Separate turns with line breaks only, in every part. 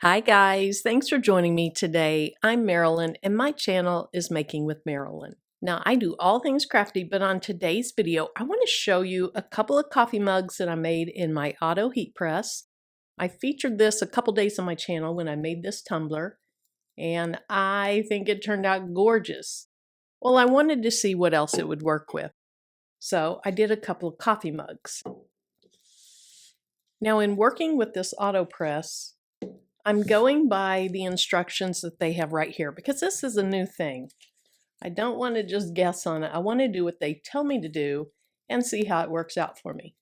Hi guys, thanks for joining me today. I'm Marilyn and my channel is Making with Marilyn. Now I do all things crafty, but on today's video I want to show you a couple of coffee mugs that I made in my auto heat press. I featured this a couple days on my channel when I made this tumbler and I think it turned out gorgeous. Well, I wanted to see what else it would work with. So I did a couple of coffee mugs. Now in working with this auto press, I'm going by the instructions that they have right here because this is a new thing. I don't want to just guess on it. I want to do what they tell me to do and see how it works out for me.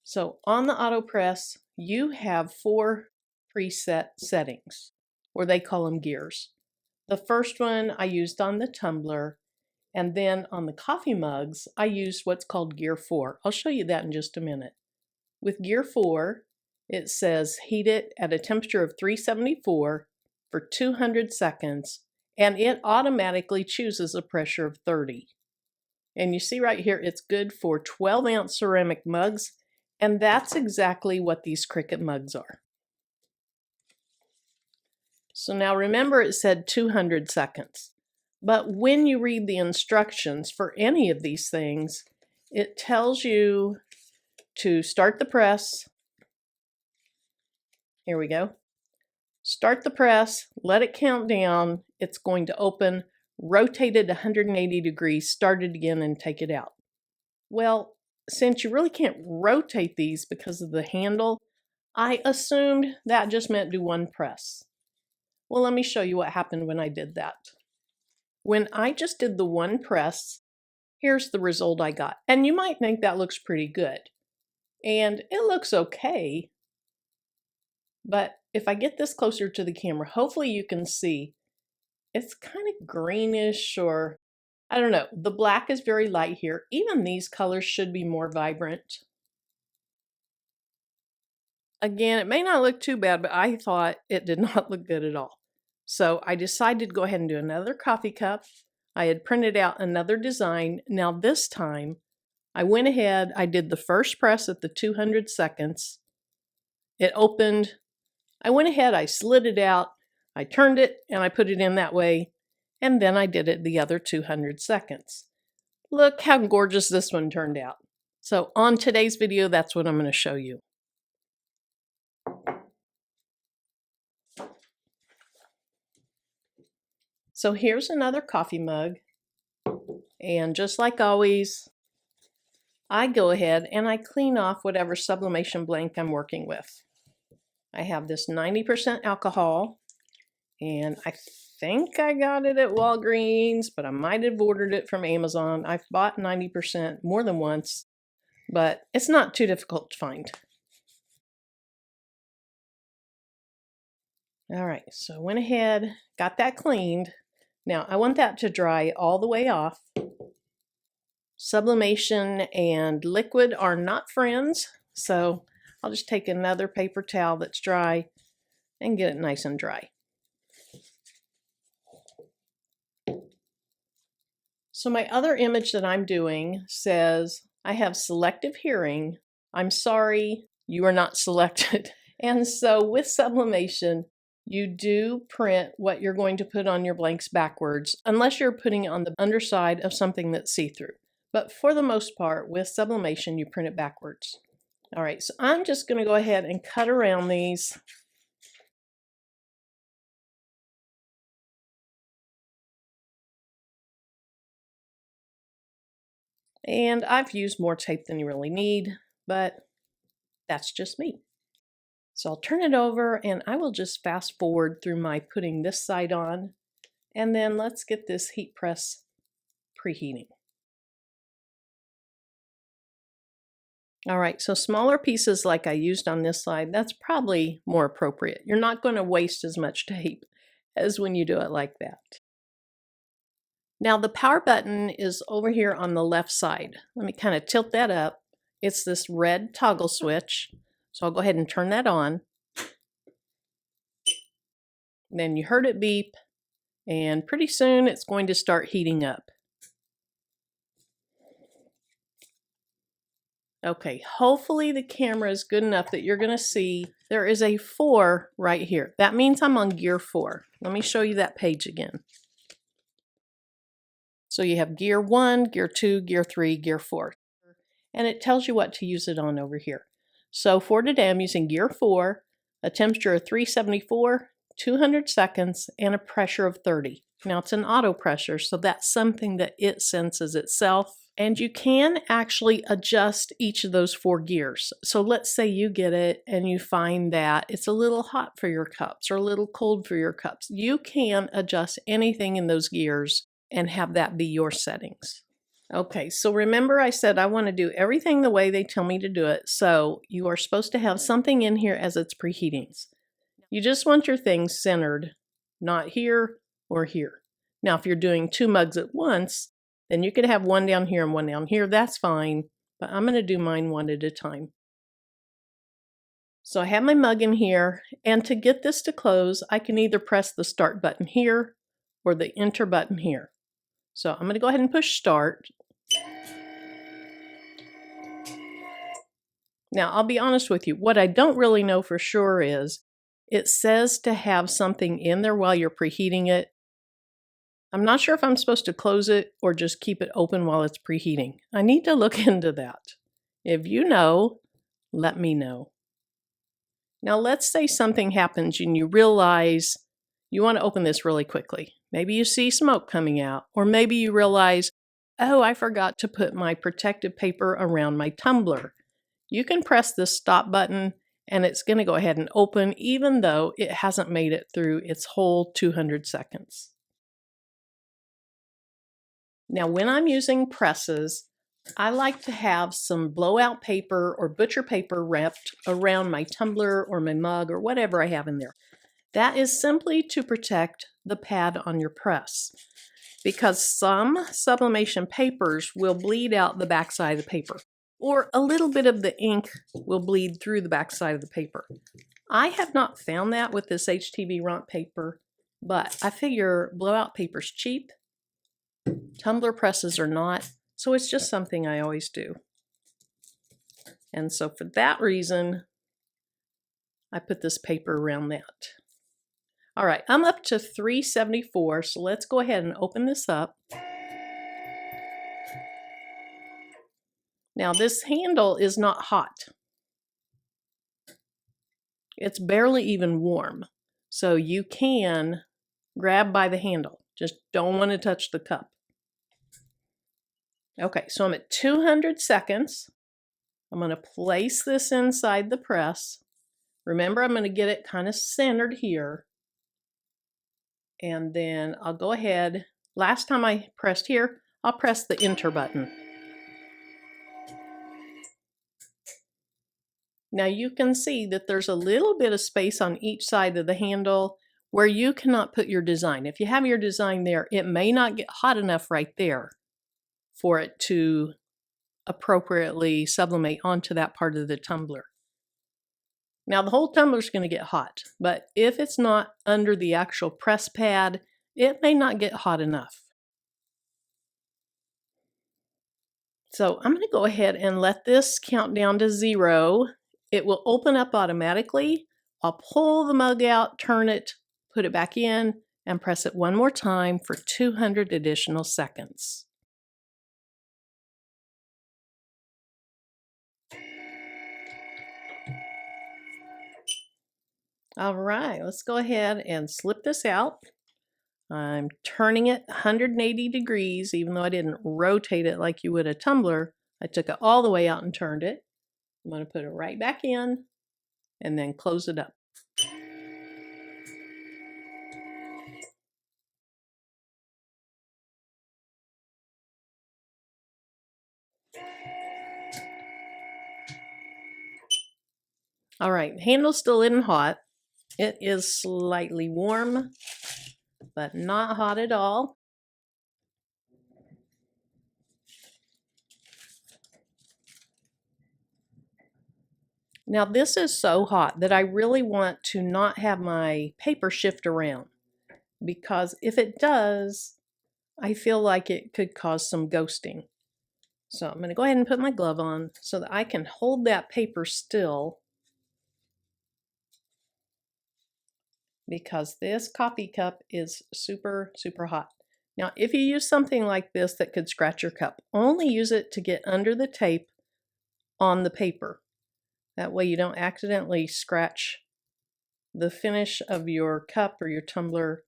So on the auto press, you have 4 preset settings, or they call them gears. The first one I used on the tumbler, and then on the coffee mugs, I used what's called gear 4. I'll show you that in just a minute. With gear 4, it says heat it at a temperature of 374 for 200 seconds, and it automatically chooses a pressure of 30. And you see right here, it's good for 12-ounce ceramic mugs, and that's exactly what these Cricut mugs are. So now remember it said 200 seconds, but when you read the instructions for any of these things, it tells you to start the press. Here we go. Start the press, let it count down. It's going to open, rotate it 180 degrees, start it again, and take it out. Well, since you really can't rotate these because of the handle, I assumed that just meant do one press. Well, let me show you what happened when I did that. When I just did the one press, here's the result I got. And you might think that looks pretty good. And it looks okay. But if I get this closer to the camera, hopefully you can see it's kind of greenish, or I don't know. The black is very light here. Even these colors should be more vibrant. Again, it may not look too bad, but I thought it did not look good at all. So I decided to go ahead and do another coffee cup. I had printed out another design. Now this time I went ahead, I did the first press at the 200 seconds. It opened. I went ahead, I slid it out, I turned it, and I put it in that way, and then I did it the other 200 seconds. Look how gorgeous this one turned out. So on today's video, that's what I'm going to show you. So here's another coffee mug, and just like always, I go ahead and I clean off whatever sublimation blank I'm working with. I have this 90% alcohol, and I think I got it at Walgreens, but I might have ordered it from Amazon. I've bought 90% more than once, but it's not too difficult to find. All right, so I went ahead, got that cleaned. Now I want that to dry all the way off. Sublimation and liquid are not friends, so I'll just take another paper towel that's dry and get it nice and dry. So my other image that I'm doing says, I have selective hearing. I'm sorry, you are not selected. And so with sublimation, you do print what you're going to put on your blanks backwards, unless you're putting it on the underside of something that's see-through. But for the most part, with sublimation, you print it backwards. All right, so I'm just going to go ahead and cut around these. And I've used more tape than you really need, but that's just me. So I'll turn it over and I will just fast forward through my putting this side on, and then let's get this heat press preheating. All right, so smaller pieces like I used on this side, that's probably more appropriate. You're not going to waste as much tape as when you do it like that. Now the power button is over here on the left side. Let me kind of tilt that up. It's this red toggle switch. So I'll go ahead and turn that on. Then you heard it beep, and pretty soon it's going to start heating up. Okay, hopefully the camera is good enough that you're going to see there is a 4 right here. That means I'm on gear 4. Let me show you that page again. So you have gear 1, gear 2, gear 3, gear 4. And it tells you what to use it on over here. So for today, I'm using gear 4, a temperature of 374, 200 seconds, and a pressure of 30. Now it's an auto pressure, so that's something that it senses itself. And you can actually adjust each of those 4 gears. So let's say you get it and you find that it's a little hot for your cups or a little cold for your cups. You can adjust anything in those gears and have that be your settings. Okay, so remember I said I want to do everything the way they tell me to do it. So you are supposed to have something in here as it's preheating. You just want your things centered, not here or here. Now, if you're doing 2 mugs at once, then you could have one down here and one down here. That's fine, but I'm going to do mine one at a time. So I have my mug in here, and to get this to close, I can either press the start button here or the enter button here. So I'm going to go ahead and push start. Now, I'll be honest with you, what I don't really know for sure is it says to have something in there while you're preheating it. I'm not sure if I'm supposed to close it or just keep it open while it's preheating. I need to look into that. If you know, let me know. Now, let's say something happens and you realize you want to open this really quickly. Maybe you see smoke coming out, or maybe you realize, oh, I forgot to put my protective paper around my tumbler. You can press this stop button and it's going to go ahead and open even though it hasn't made it through its whole 200 seconds. Now, when I'm using presses, I like to have some blowout paper or butcher paper wrapped around my tumbler or my mug or whatever I have in there. That is simply to protect the pad on your press, because some sublimation papers will bleed out the backside of the paper, or a little bit of the ink will bleed through the backside of the paper. I have not found that with this HTV Ront paper, but I figure blowout paper's cheap. Tumbler presses are not, so it's just something I always do. And so for that reason, I put this paper around that. All right, I'm up to 374, so let's go ahead and open this up. Now this handle is not hot. It's barely even warm. So you can grab by the handle. Just don't want to touch the cup. Okay, so I'm at 200 seconds. I'm going to place this inside the press. Remember, I'm going to get it kind of centered here. And then I'll go ahead. Last time I pressed here, I'll press the enter button. Now you can see that there's a little bit of space on each side of the handle where you cannot put your design. If you have your design there, it may not get hot enough right there for it to appropriately sublimate onto that part of the tumbler. Now the whole tumbler is going to get hot, but if it's not under the actual press pad, it may not get hot enough. So I'm going to go ahead and let this count down to 0. It will open up automatically. I'll pull the mug out, turn it, put it back in, and press it one more time for 200 additional seconds. All right, let's go ahead and slip this out. I'm turning it 180 degrees, even though I didn't rotate it like you would a tumbler. I took it all the way out and turned it. I'm going to put it right back in and then close it up. All right, handle's still isn't hot. It is slightly warm, but not hot at all. Now this is so hot that I really want to not have my paper shift around, because if it does, I feel like it could cause some ghosting. So I'm going to go ahead and put my glove on so that I can hold that paper still. because this coffee cup is super, super hot. Now, if you use something like this that could scratch your cup, only use it to get under the tape on the paper. That way you don't accidentally scratch the finish of your cup or your tumbler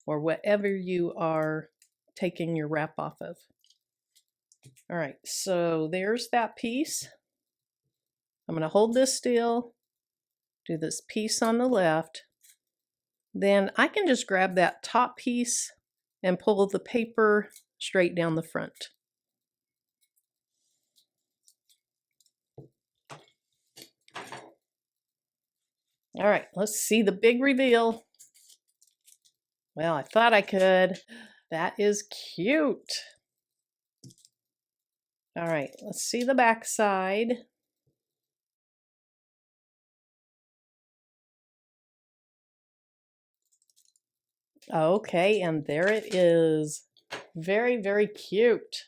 or whatever you are taking your wrap off of. All right, so there's that piece. I'm going to hold this still, do this piece on the left. Then I can just grab that top piece and pull the paper straight down the front. All right, let's see the big reveal. Well, I thought I could. That is cute. All right, let's see the back side. Okay, and there it is. Very, very cute.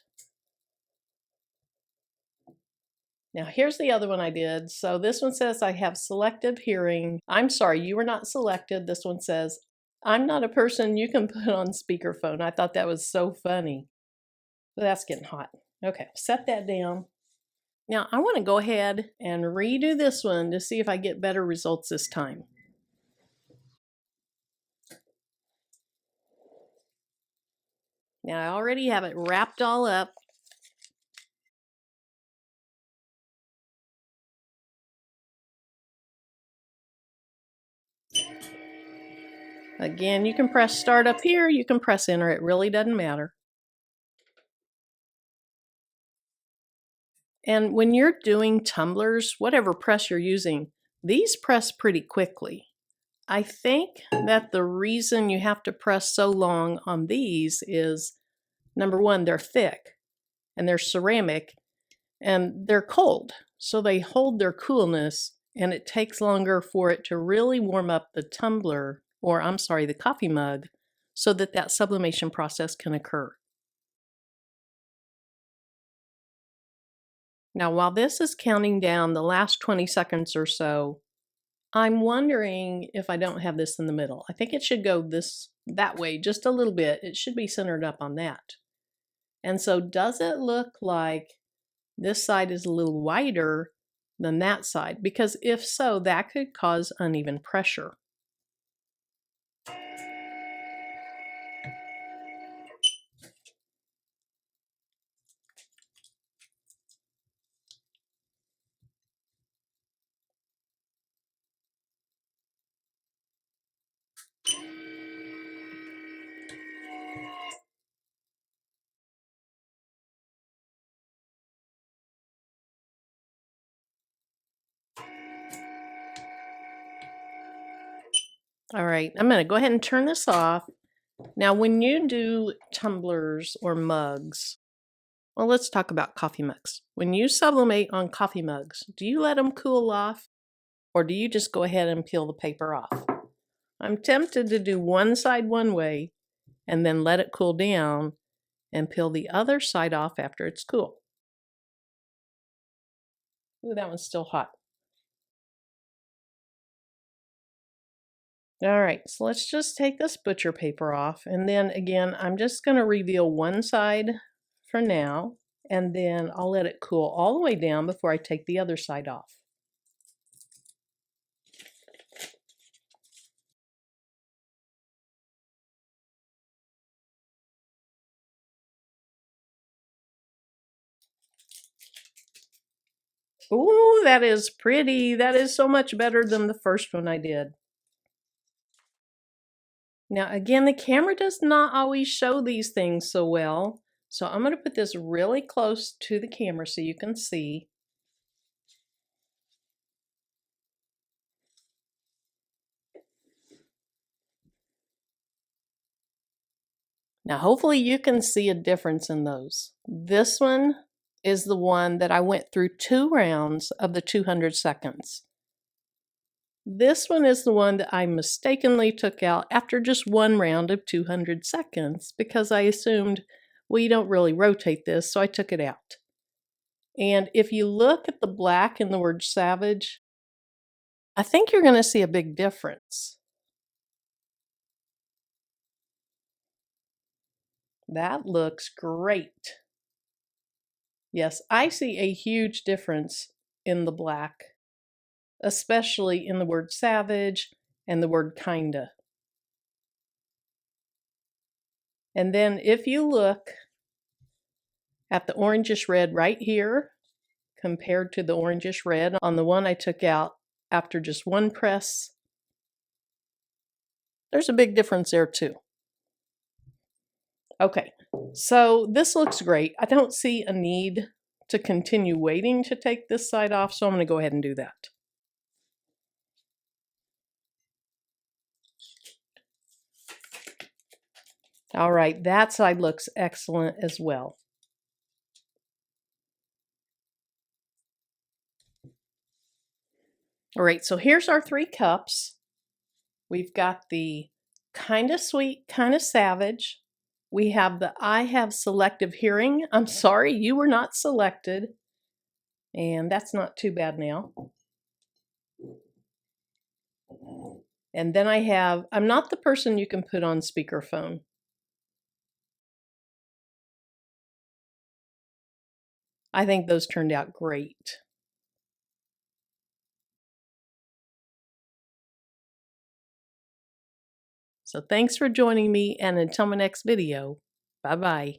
Now here's the other one I did. So this one says I have selective hearing. I'm sorry, you were not selected. This one says, I'm not a person you can put on speakerphone. I thought that was so funny. But that's getting hot. Okay, set that down. Now I want to go ahead and redo this one to see if I get better results this time. Now I already have it wrapped all up. Again, you can press start up here, you can press enter, it really doesn't matter. And when you're doing tumblers, whatever press you're using, these press pretty quickly. I think that the reason you have to press so long on these is, number one, they're thick and they're ceramic and they're cold. So they hold their coolness and it takes longer for it to really warm up the tumbler, or I'm sorry, the coffee mug, so that that sublimation process can occur. Now, while this is counting down the last 20 seconds or so, I'm wondering if I don't have this in the middle. I think it should go that way just a little bit. It should be centered up on that. And so does it look like this side is a little wider than that side? Because if so, that could cause uneven pressure. All right, I'm going to go ahead and turn this off. Now, when you do tumblers or mugs, well, let's talk about coffee mugs. When you sublimate on coffee mugs, do you let them cool off or do you just go ahead and peel the paper off? I'm tempted to do one side one way and then let it cool down and peel the other side off after it's cool. Ooh, that one's still hot. All right, so let's just take this butcher paper off. And then again, I'm just going to reveal one side for now, and then I'll let it cool all the way down before I take the other side off. Ooh, that is pretty. That is so much better than the first one I did. Now, again, the camera does not always show these things so well. So I'm going to put this really close to the camera so you can see. Now, hopefully you can see a difference in those. This one is the one that I went through 2 rounds of the 200 seconds. This one is the one that I mistakenly took out after just 1 round of 200 seconds because I assumed, well, you don't really rotate this, so I took it out. And if you look at the black in the word savage, I think you're going to see a big difference. That looks great. Yes, I see a huge difference in the black, especially in the word savage and the word kinda. And then if you look at the orangish red right here, compared to the orangish red on the one I took out after just one press, there's a big difference there too. Okay, so this looks great. I don't see a need to continue waiting to take this side off, so I'm going to go ahead and do that. All right, that side looks excellent as well. All right, so here's our 3 cups. We've got the kind of sweet, kind of savage. We have the I have selective hearing. I'm sorry, you were not selected. And that's not too bad now. And then I have, I'm not the person you can put on speakerphone. I think those turned out great. So thanks for joining me, and until my next video, bye-bye.